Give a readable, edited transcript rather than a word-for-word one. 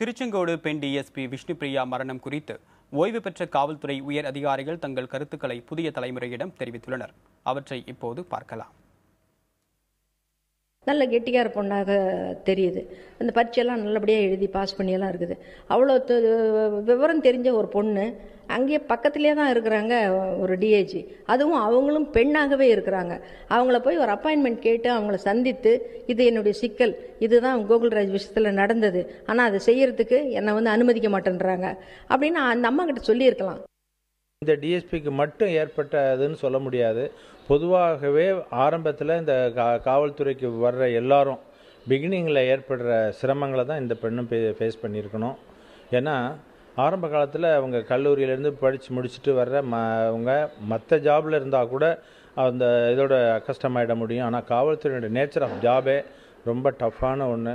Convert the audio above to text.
திருச்செங்கோடு பெண் டிஎஸ்பி விஷ்ணுபிரியா மரணம் குறித்து ஓய்வு பெற்ற காவல்துறை உயர் அதிகாரிகள் தங்கள் கருத்துக்களை புதிய தலைமுறையிடம் தெரிவித்துள்ளனர். அவற்றை இப்போது பார்க்கலாம். நல்ல கெட்டிக்கார பொண்ணாக தெரியுது. அந்த பரீட்சையெல்லாம் நல்லபடியாக எழுதி பாஸ் பண்ணியெல்லாம் இருக்குது. அவ்வளோ விவரம் தெரிஞ்ச ஒரு பொண்ணு அங்கேயே பக்கத்துலேயே தான் இருக்கிறாங்க ஒரு டிஐஜி. அதுவும் அவங்களும் பெண்ணாகவே இருக்கிறாங்க. அவங்கள போய் ஒரு அப்பாயின்மெண்ட் கேட்டு அவங்கள சந்தித்து இது என்னுடைய சிக்கல், இதுதான் கோகுல்ராஜ் விஷயத்தில் நடந்தது, ஆனால் அதை செய்யறதுக்கு என்னை அனுமதிக்க மாட்டேன்றாங்க அப்படின்னு அந்த அம்மா கிட்ட சொல்லியிருக்கலாம். இந்த டிஎஸ்பிக்கு மட்டும் ஏற்பட்டதுன்னு சொல்ல முடியாது. பொதுவாகவே ஆரம்பத்தில் இந்த காவல்துறைக்கு வர்ற எல்லாரும் பிகினிங்கில் ஏற்படுற சிரமங்களை தான் இந்த பெண்ணும் ஃபேஸ் பண்ணியிருக்கணும். ஏன்னா ஆரம்ப காலத்தில் அவங்க கல்லூரியிலேருந்து படித்து முடிச்சுட்டு வர்ற அவங்க மற்ற ஜாபில் இருந்தால் கூட அந்த இதோட கஷ்டமாயிட முடியும். ஆனால் காவல்துறையோட நேச்சர் ஆஃப் ஜாபே ரொம்ப டஃப்பான ஒன்று.